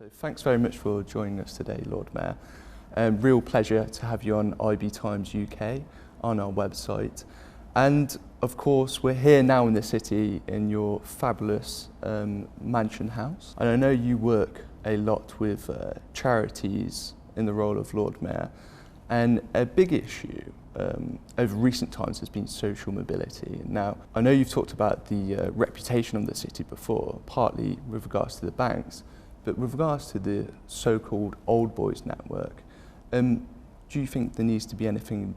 So thanks very much for joining us today, Lord Mayor. Real pleasure to have you on IBTimes UK on our website. And of course, we're here now in the city in your fabulous mansion house. And I know you work a lot with charities in the role of Lord Mayor. And a big issue over recent times has been social mobility. Now, I know you've talked about the reputation of the city before, partly with regards to the banks, but with regards to the so-called old boys network, do you think there needs to be anything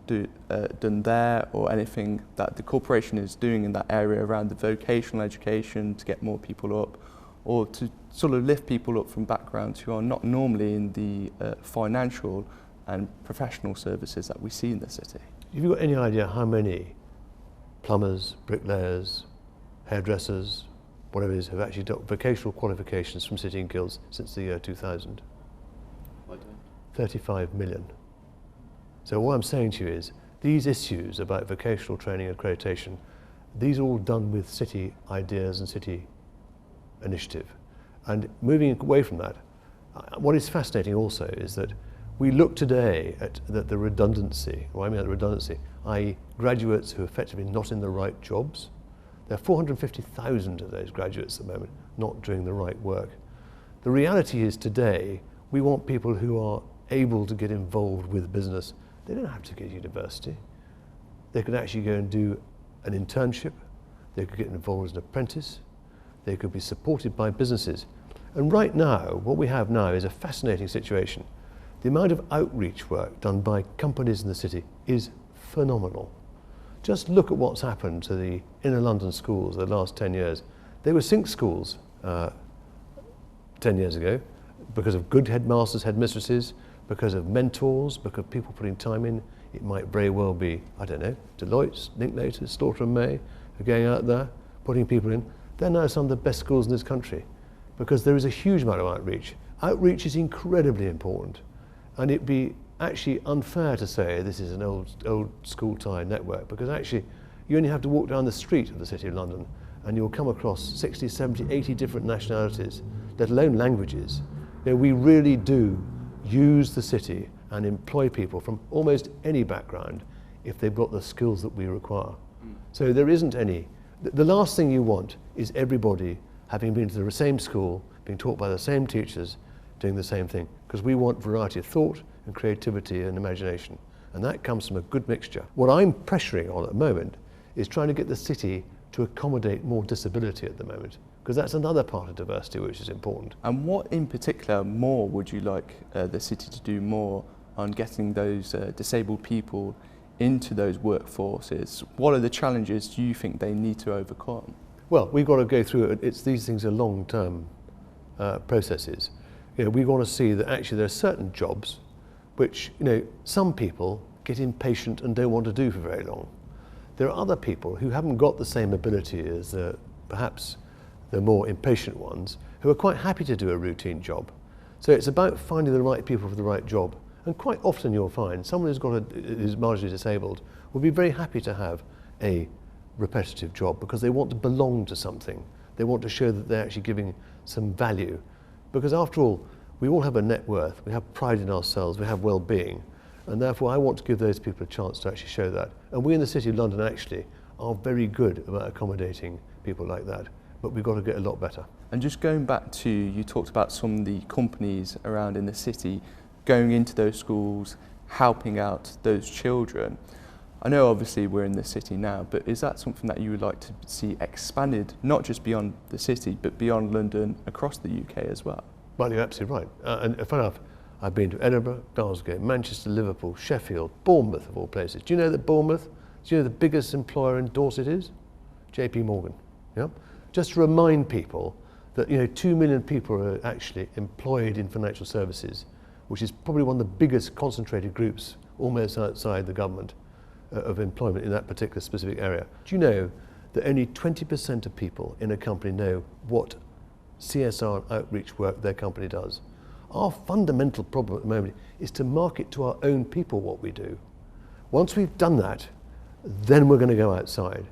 done there, or anything that the corporation is doing in that area around the vocational education to get more people up, or to sort of lift people up from backgrounds who are not normally in the financial and professional services that we see in the city? Have you got any idea how many plumbers, bricklayers, hairdressers, whatever it is, have actually got vocational qualifications from City and Guilds since the year 2000? I don't. 35 million. So what I'm saying to you is, these issues about vocational training and accreditation, these are all done with city ideas and city initiative. And moving away from that, what is fascinating also is that we look today at the redundancy. What I mean by redundancy, i.e. graduates who are effectively not in the right jobs. There are 450,000 of those graduates at the moment not doing the right work. The reality is today, we want people who are able to get involved with business. They don't have to go to university. They could actually go and do an internship. They could get involved as an apprentice. They could be supported by businesses. And right now, what we have now is a fascinating situation. The amount of outreach work done by companies in the city is phenomenal. Just look at what's happened to the inner London schools the last 10 years. They were sink schools 10 years ago because of good headmasters, headmistresses, because of mentors, because of people putting time in. It might very well be, I don't know, Deloitte, Linklaters, Slaughter and May are going out there, putting people in. They're now some of the best schools in this country because there is a huge amount of outreach. Outreach is incredibly important. And it'd be actually unfair to say this is an old school tie network, because actually you only have to walk down the street of the City of London and you'll come across 60, 70, 80 different nationalities, let alone languages. You know, we really do use the city and employ people from almost any background if they've got the skills that we require. So there isn't any. The last thing you want is everybody having been to the same school, being taught by the same teachers, doing the same thing, because we want variety of thought and creativity and imagination, and that comes from a good mixture. What I'm pressuring on at the moment is trying to get the city to accommodate more disability at the moment, because that's another part of diversity which is important. And what in particular more would you like the city to do more on getting those disabled people into those workforces? What are the challenges do you think they need to overcome? Well, we've got to go through it. These things are long-term processes. You know, we want to see that actually there are certain jobs which, you know, some people get impatient and don't want to do for very long. There are other people who haven't got the same ability as perhaps the more impatient ones, who are quite happy to do a routine job. So it's about finding the right people for the right job. And quite often you'll find someone who's marginally disabled will be very happy to have a repetitive job because they want to belong to something. They want to show that they're actually giving some value. Because after all, we all have a net worth, we have pride in ourselves, we have well-being, and therefore I want to give those people a chance to actually show that. And we in the City of London actually are very good about accommodating people like that, but we've got to get a lot better. And just going back to, you talked about some of the companies around in the city going into those schools, helping out those children. I know obviously we're in the city now, but is that something that you would like to see expanded, not just beyond the city, but beyond London, across the UK as well? Well, you're absolutely right. And funny enough, I've been to Edinburgh, Glasgow, Manchester, Liverpool, Sheffield, Bournemouth of all places. Do you know that Bournemouth, do you know the biggest employer in Dorset is? JP Morgan. Yeah? Just to remind people that, you know, 2 million people are actually employed in financial services, which is probably one of the biggest concentrated groups almost outside the government of employment in that particular specific area. Do you know that only 20% of people in a company know what CSR and outreach work their company does? Our fundamental problem at the moment is to market to our own people what we do. Once we've done that, then we're going to go outside.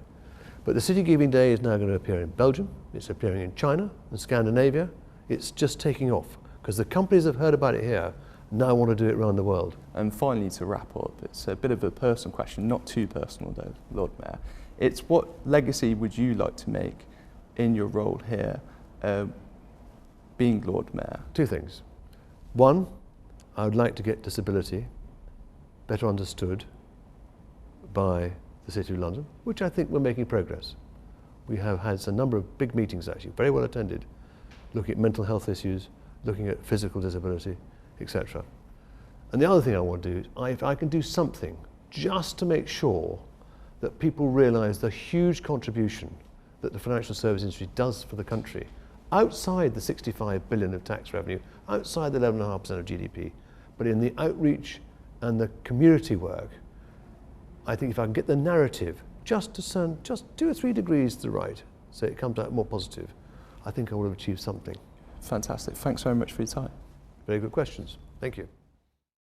But the City Giving Day is now going to appear in Belgium, it's appearing in China and Scandinavia. It's just taking off. Because the companies have heard about it here, now want to do it around the world. And finally, to wrap up, it's a bit of a personal question, not too personal though, Lord Mayor. It's what legacy would you like to make in your role here, being Lord Mayor? Two things. One, I would like to get disability better understood by the City of London, which I think we're making progress. We have had a number of big meetings actually, very well attended, looking at mental health issues, looking at physical disability, etc. And the other thing I want to do is, if I can do something just to make sure that people realise the huge contribution that the financial service industry does for the country, outside the 65 billion of tax revenue, outside the 11.5% of GDP, but in the outreach and the community work, I think if I can get the narrative just 2 or 3 degrees to the right, so it comes out more positive, I think I will have achieved something. Fantastic. Thanks very much for your time. Very good questions. Thank you.